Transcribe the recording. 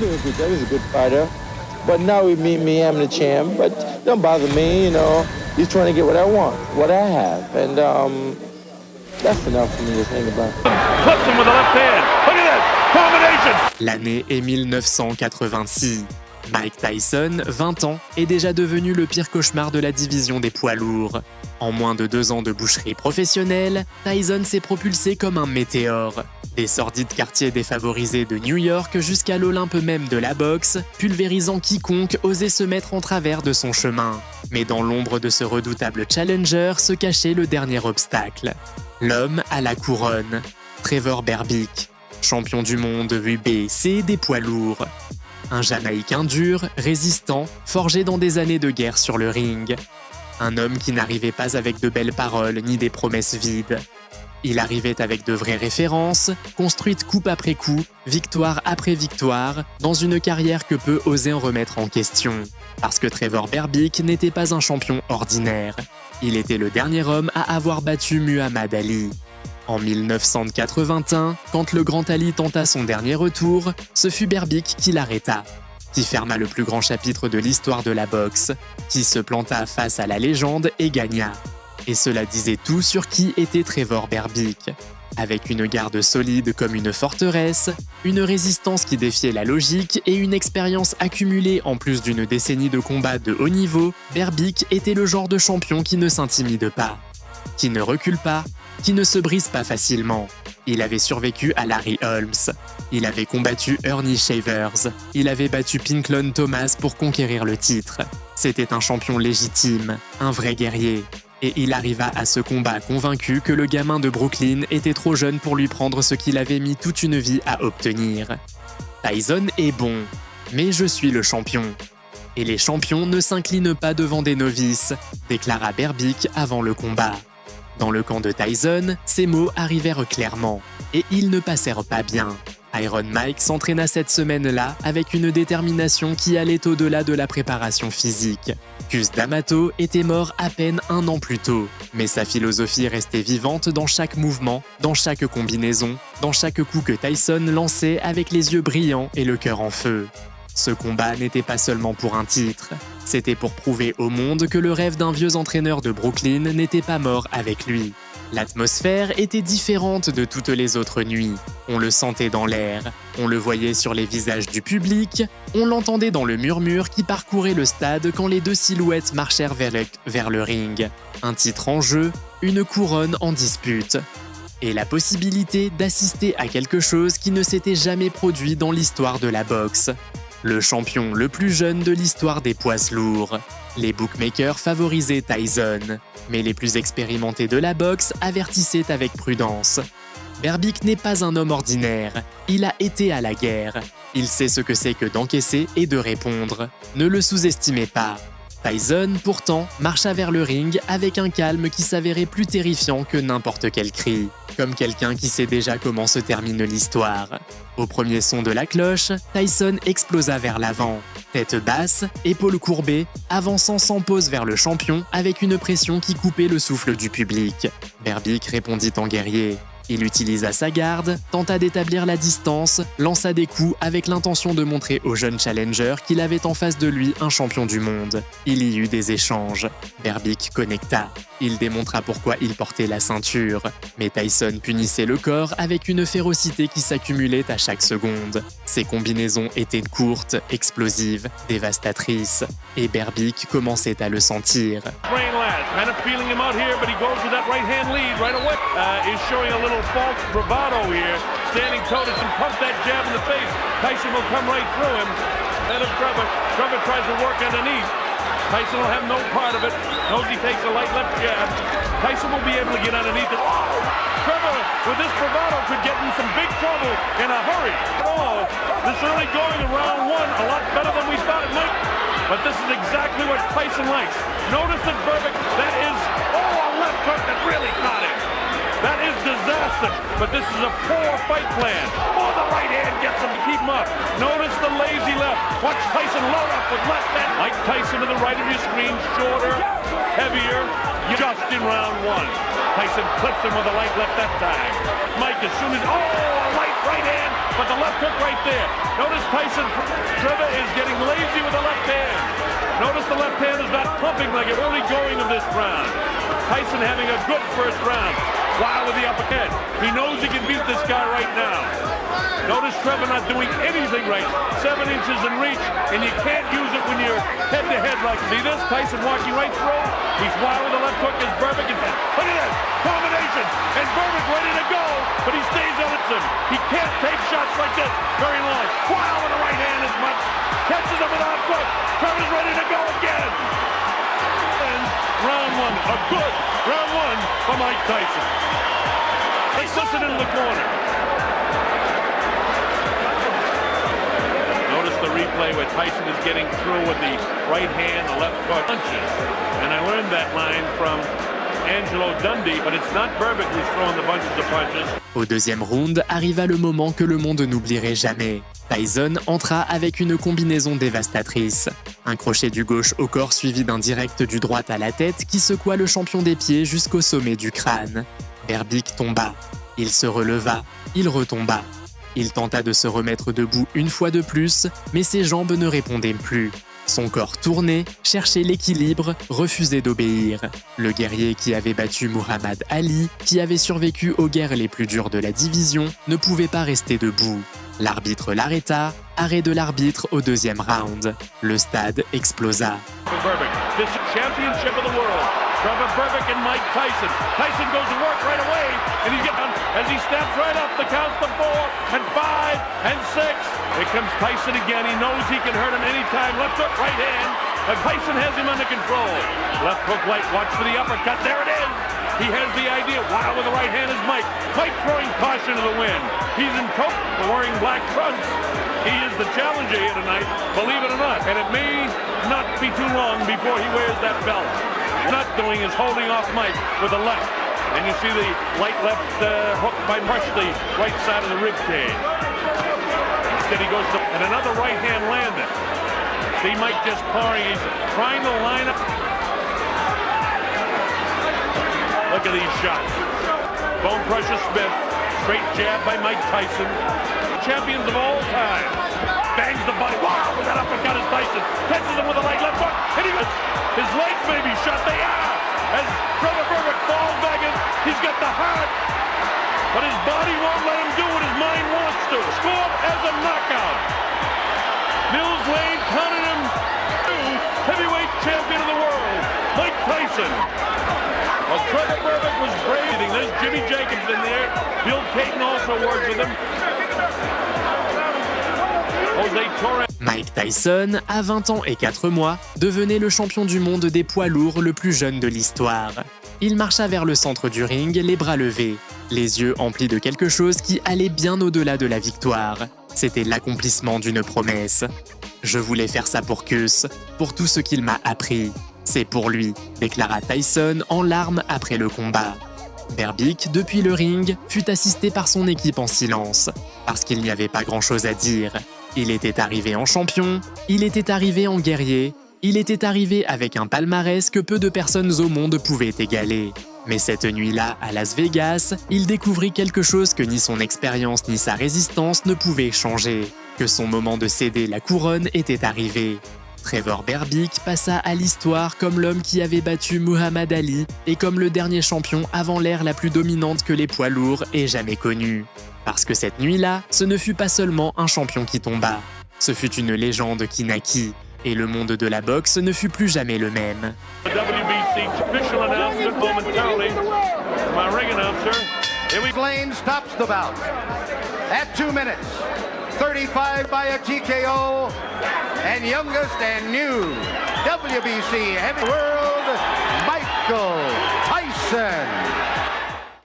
doing good job. He's a good fighter. But now with me, I'm the champ. But don't bother me, you know. He's trying to get what I want, what I have. And that's enough for me to think about. Clips him with the left hand. Look at this. Combination. L'année est 1986. Mike Tyson, 20 ans, est déjà devenu le pire cauchemar de la division des poids lourds. En moins de 2 ans de boucherie professionnelle, Tyson s'est propulsé comme un météore. Des sordides quartiers défavorisés de New York jusqu'à l'Olympe même de la boxe, pulvérisant quiconque osait se mettre en travers de son chemin. Mais dans l'ombre de ce redoutable challenger se cachait le dernier obstacle. L'homme à la couronne, Trevor Berbick, champion du monde WBC des poids lourds. Un Jamaïcain dur, résistant, forgé dans des années de guerre sur le ring. Un homme qui n'arrivait pas avec de belles paroles ni des promesses vides. Il arrivait avec de vraies références, construites coup après coup, victoire après victoire, dans une carrière que peu oser en remettre en question. Parce que Trevor Berbick n'était pas un champion ordinaire. Il était le dernier homme à avoir battu Muhammad Ali. En 1981, quand le grand Ali tenta son dernier retour, ce fut Berbick qui l'arrêta, qui ferma le plus grand chapitre de l'histoire de la boxe, qui se planta face à la légende et gagna. Et cela disait tout sur qui était Trevor Berbick. Avec une garde solide comme une forteresse, une résistance qui défiait la logique et une expérience accumulée en plus d'une décennie de combats de haut niveau, Berbick était le genre de champion qui ne s'intimide pas, qui ne recule pas, qui ne se brise pas facilement. Il avait survécu à Larry Holmes. Il avait combattu Ernie Shavers. Il avait battu Pinklon Thomas pour conquérir le titre. C'était un champion légitime, un vrai guerrier. Et il arriva à ce combat convaincu que le gamin de Brooklyn était trop jeune pour lui prendre ce qu'il avait mis toute une vie à obtenir. Tyson est bon, mais je suis le champion. Et les champions ne s'inclinent pas devant des novices, déclara Berbick avant le combat. Dans le camp de Tyson, ces mots arrivèrent clairement, et ils ne passèrent pas bien. Iron Mike s'entraîna cette semaine-là avec une détermination qui allait au-delà de la préparation physique. Cus D'Amato était mort à peine 1 an plus tôt, mais sa philosophie restait vivante dans chaque mouvement, dans chaque combinaison, dans chaque coup que Tyson lançait avec les yeux brillants et le cœur en feu. Ce combat n'était pas seulement pour un titre, c'était pour prouver au monde que le rêve d'un vieux entraîneur de Brooklyn n'était pas mort avec lui. L'atmosphère était différente de toutes les autres nuits. On le sentait dans l'air, on le voyait sur les visages du public, on l'entendait dans le murmure qui parcourait le stade quand les deux silhouettes marchèrent vers le ring. Un titre en jeu, une couronne en dispute. Et la possibilité d'assister à quelque chose qui ne s'était jamais produit dans l'histoire de la boxe. Le champion le plus jeune de l'histoire des poids lourds. Les bookmakers favorisaient Tyson, mais les plus expérimentés de la boxe avertissaient avec prudence. Berbick n'est pas un homme ordinaire, il a été à la guerre. Il sait ce que c'est que d'encaisser et de répondre. Ne le sous-estimez pas. Tyson, pourtant, marcha vers le ring avec un calme qui s'avérait plus terrifiant que n'importe quel cri, comme quelqu'un qui sait déjà comment se termine l'histoire. Au premier son de la cloche, Tyson explosa vers l'avant, tête basse, épaules courbées, avançant sans pause vers le champion avec une pression qui coupait le souffle du public. Berbick répondit en guerrier. Il utilisa sa garde, tenta d'établir la distance, lança des coups avec l'intention de montrer au jeune challenger qu'il avait en face de lui un champion du monde. Il y eut des échanges. Berbick connecta. Il démontra pourquoi il portait la ceinture. Mais Tyson punissait le corps avec une férocité qui s'accumulait à chaque seconde. Ses combinaisons étaient courtes, explosives, dévastatrices. Et Berbick commençait à le sentir. False bravado here, standing toe-to-toe and pump that jab in the face. Tyson will come right through him. Then of Trevor. Trevor tries to work underneath. Tyson will have no part of it. Knows he takes a light left jab. Tyson will be able to get underneath it. Oh! Trevor, with this bravado, could get in some big trouble in a hurry. Oh, this early going in round 1, a lot better than we thought it might. But this is exactly what Tyson likes. Notice that Berbick, that is, a left hook that really caught him. That is disaster, but this is a poor fight plan. Oh, the right hand gets him to keep him up. Notice the lazy left. Watch Tyson load up with left hand. Mike Tyson to the right of your screen, shorter, heavier, just in round 1. Tyson clips him with a light left that time. Mike, as soon as, a light right hand, but the left hook right there. Notice Tyson is getting lazy with the left hand. Notice the left hand is not pumping like it early going of this round. Tyson having a good first round. Wow with the uppercut. He knows he can beat this guy right now. Notice Trevor not doing anything right. 7 inches in reach, and you can't use it when you're head-to-head like. See this? Tyson walking right through. He's wild with the left hook as Berbick. Look at this! Combination! And Berbick ready to go, but he stays on it. He can't take shots like this very long. Wow with the right hand as much. Catches him with a left hook. Trevor's ready to go again. And round one. A good round one for Mike Tyson. Let's listen into the corner. Notice the replay where Tyson is getting through with the right hand, the left hook punches. And I learned that line from Angelo Dundee, but it's not Berbick who's throwing the bunches of punches. Au deuxième round, arriva le moment que le monde n'oublierait jamais. Tyson entra avec une combinaison dévastatrice. Un crochet du gauche au corps suivi d'un direct du droit à la tête qui secoua le champion des pieds jusqu'au sommet du crâne. Berbick tomba. Il se releva. Il retomba. Il tenta de se remettre debout une fois de plus, mais ses jambes ne répondaient plus. Son corps tournait, cherchait l'équilibre, refusait d'obéir. Le guerrier qui avait battu Muhammad Ali, qui avait survécu aux guerres les plus dures de la division, ne pouvait pas rester debout. L'arbitre l'arrêta, arrêt de l'arbitre au deuxième round. Le stade explosa. Trevor Berbick and Mike Tyson. Tyson goes to work right away, and he gets on as he steps right up. The count's to 4 and 5 and 6. Here comes Tyson again. He knows he can hurt him anytime. Left hook, right hand. And Tyson has him under control. Left hook, right. Watch for the uppercut. There it is. He has the idea. Wow, with the right hand is Mike. Mike throwing caution to the wind. He's in coat for wearing black trunks. He is the challenger here tonight, believe it or not. And it may not be too long before he wears that belt. Not doing is holding off Mike with the left. And you see the light left hook by Rush, the right side of the rib cage. Instead he goes to, and another right hand landed. See Mike just pouring, he's trying to line up. Look at these shots. Bone Crusher Smith, straight jab by Mike Tyson. Champions of all time. Bangs the body. Wow, with that uppercut is Tyson. Catches him with a right left hook. And he goes. His legs may be shut. They are. As Trevor Berbick falls back in, he's got the heart. But his body won't let him do what his mind wants to. Scored as a knockout. Mills Lane counted him heavyweight champion of the world, Mike Tyson. Well, Trevor Berbick was brave. There's Jimmy Jacobs in there. Bill Caton also works with him. Jose Torres. Mike Tyson, à 20 ans et 4 mois, devenait le champion du monde des poids lourds le plus jeune de l'histoire. Il marcha vers le centre du ring, les bras levés, les yeux emplis de quelque chose qui allait bien au-delà de la victoire. C'était l'accomplissement d'une promesse. Je voulais faire ça pour Cus, pour tout ce qu'il m'a appris. C'est pour lui, déclara Tyson en larmes après le combat. Berbick, depuis le ring, fut assisté par son équipe en silence, parce qu'il n'y avait pas grand-chose à dire. Il était arrivé en champion, il était arrivé en guerrier, il était arrivé avec un palmarès que peu de personnes au monde pouvaient égaler. Mais cette nuit-là, à Las Vegas, il découvrit quelque chose que ni son expérience ni sa résistance ne pouvaient changer, que son moment de céder la couronne était arrivé. Trevor Berbick passa à l'histoire comme l'homme qui avait battu Muhammad Ali et comme le dernier champion avant l'ère la plus dominante que les poids lourds aient jamais connue. Parce que cette nuit-là, ce ne fut pas seulement un champion qui tomba, ce fut une légende qui naquit, et le monde de la boxe ne fut plus jamais le même. Lane stops the bout at 2 minutes, 35 by a TKO, and youngest and new WBC heavy world, Michael Tyson.